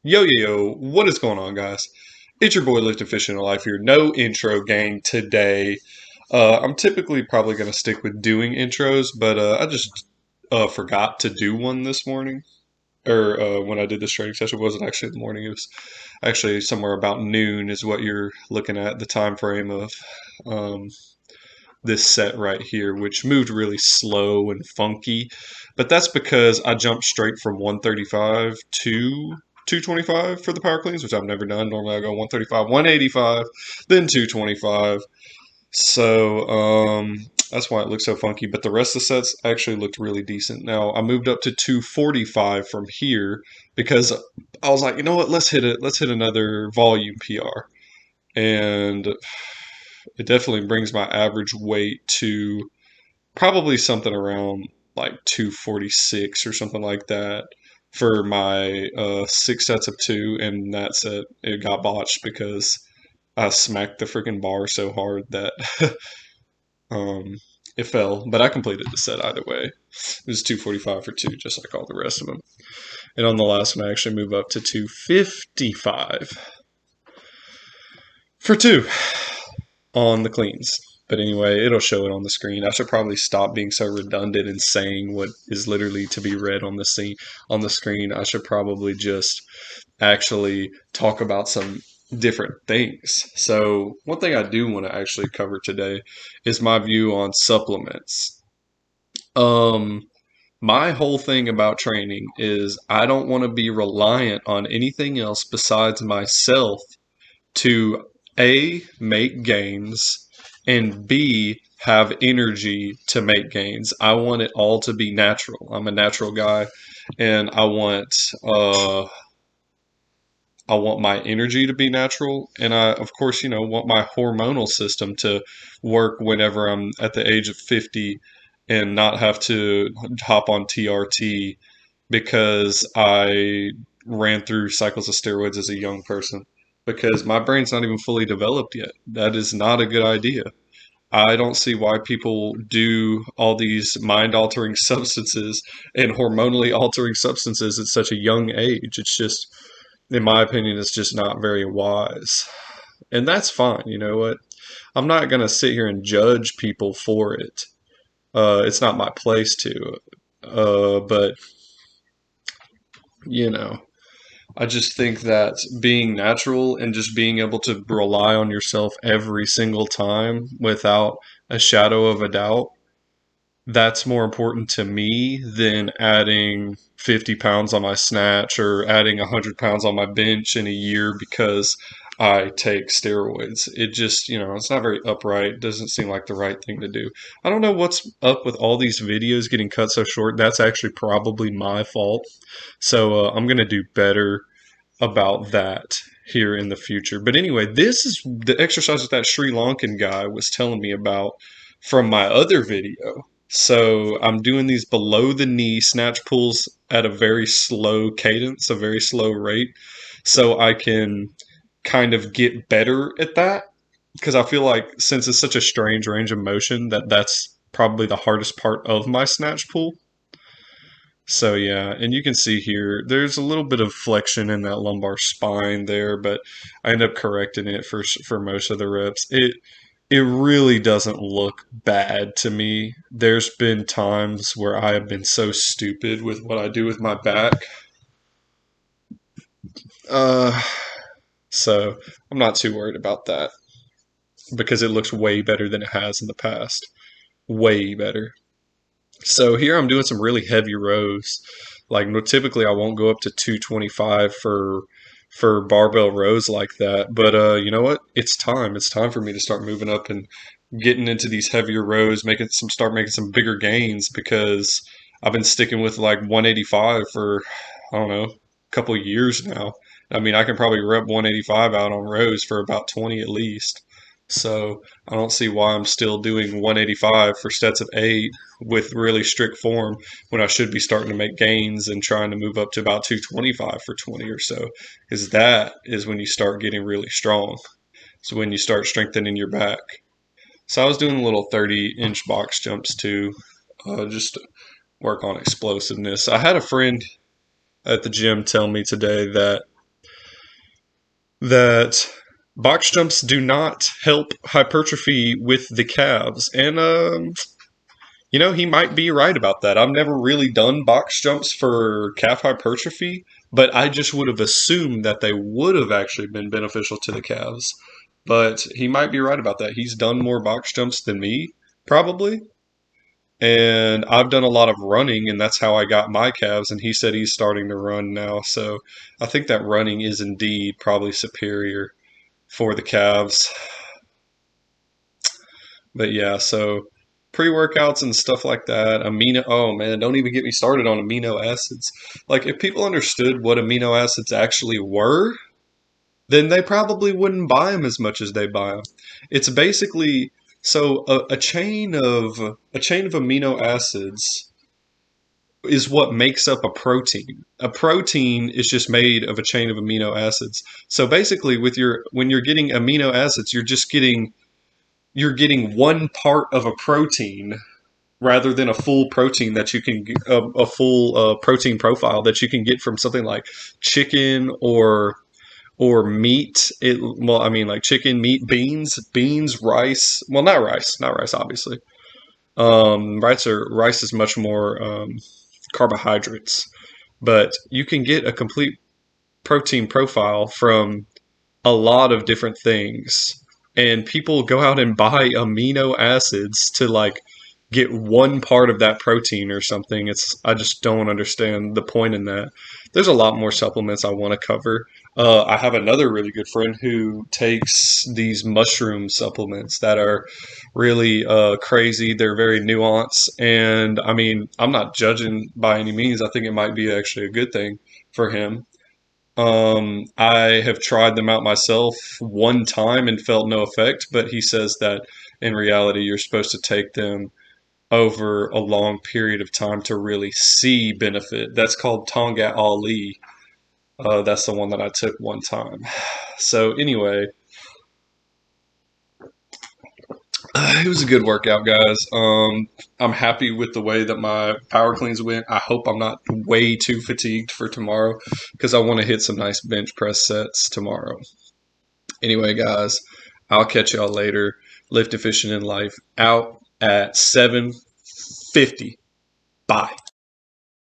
Yo, what is going on, guys? It's your boy Lifted Fish in Life here. No intro gang today. I'm typically probably going to stick with doing intros, but I just forgot to do one this morning. Or when I did this training session, it wasn't actually in the morning. It was actually somewhere about noon, is what you're looking at, the time frame of um, this set right here, which moved really slow and funky. But that's because I jumped straight from 135 to 225 for the power cleans, which I've never done. Normally I go 135, 185, then 225. So that's why it looks so funky. But the rest of the sets actually looked really decent. Now I moved up to 245 from here because I was like, you know what, let's hit it. Let's hit another volume PR. And it definitely brings my average weight to probably something around like 246 or something like that for my six sets of two. And that set, it got botched because I smacked the freaking bar so hard that um, it fell. But I completed the set either way. It was 245 for two, just like all the rest of them. And on the last one, I actually move up to 255 for two on the cleans. But anyway, it'll show it on the screen. I should probably stop being so redundant and saying what is literally to be read on the screen. I should probably just actually talk about some different things. So, one thing I do want to actually cover today is my view on supplements. Um my whole thing about training is I don't want to be reliant on anything else besides myself to A, make gains, and B, have energy to make gains. I want it all to be natural. I'm a natural guy, and I want my energy to be natural, and I, of course, want my hormonal system to work whenever I'm at the age of 50 and not have to hop on TRT because I ran through cycles of steroids as a young person because my brain's not even fully developed yet. That is not a good idea. I don't see why people do all these mind altering substances and hormonally altering substances at such a young age. It's just, in my opinion, it's just not very wise. And that's fine. You know what? I'm not going to sit here and judge people for it. It's not my place to. But, you know, I just think that being natural and just being able to rely on yourself every single time without a shadow of a doubt, that's more important to me than adding 50 pounds on my snatch or adding 100 pounds on my bench in a year because I take steroids. It just, it's not very upright. It doesn't seem like the right thing to do. I don't know what's up with all these videos getting cut so short. That's actually probably my fault. So I'm going to do better about that here in the future. But anyway, this is the exercise that Sri Lankan guy was telling me about from my other video. So I'm doing these below the knee snatch pulls at a very slow cadence, a very slow rate, so I can kind of get better at that. Because I feel like since it's such a strange range of motion, that's probably the hardest part of my snatch pull. So yeah, and you can see here, there's a little bit of flexion in that lumbar spine there, but I end up correcting it for most of the reps. It really doesn't look bad to me. There's been times where I have been so stupid with what I do with my back. Uh, so I'm not too worried about that because it looks way better than it has in the past. Way better. So here I'm doing some really heavy rows. Like typically I won't go up to 225 for barbell rows like that. But you know what? It's time. It's time for me to start moving up and getting into these heavier rows, start making some bigger gains because I've been sticking with like 185 for I don't know, a couple of years now. I mean, I can probably rep 185 out on rows for about 20 at least. So I don't see why I'm still doing 185 for sets of eight with really strict form when I should be starting to make gains and trying to move up to about 225 for 20 or so. Because that is when you start getting really strong. So when you start strengthening your back. So I was doing little 30-inch box jumps too, just to work on explosiveness. I had a friend at the gym tell me today that that box jumps do not help hypertrophy with the calves. And, he might be right about that. I've never really done box jumps for calf hypertrophy, but I just would have assumed that they would have actually been beneficial to the calves. But he might be right about that. He's done more box jumps than me, probably. And I've done a lot of running, and that's how I got my calves. And he said he's starting to run now. So I think that running is indeed probably superior for the calves. But yeah, so pre-workouts and stuff like that. Oh man, don't even get me started on amino acids. Like if people understood what amino acids actually were, then they probably wouldn't buy them as much as they buy them. It's basically a chain of amino acids is what makes up a protein. A protein is just made of a chain of amino acids. So basically when you're getting amino acids, you're getting one part of a protein rather than a full protein that you can a full protein profile that you can get from something like chicken or meat. I mean, like chicken, meat, beans, rice. Well, not rice, obviously. Rice is much more carbohydrates, but you can get a complete protein profile from a lot of different things. And people go out and buy amino acids to like get one part of that protein or something. I just don't understand the point in that. There's a lot more supplements I want to cover. I have another really good friend who takes these mushroom supplements that are really crazy. They're very nuanced, and I mean, I'm not judging by any means. I think it might be actually a good thing for him. I have tried them out myself one time and felt no effect, but he says that in reality, you're supposed to take them over a long period of time to really see benefit. That's called Tonga Ali. That's the one that I took one time. So anyway, it was a good workout, guys. I'm happy with the way that my power cleans went. I hope I'm not way too fatigued for tomorrow because I want to hit some nice bench press sets tomorrow. Anyway, guys, I'll catch y'all later. Lift efficient in life out at 7:50. Bye.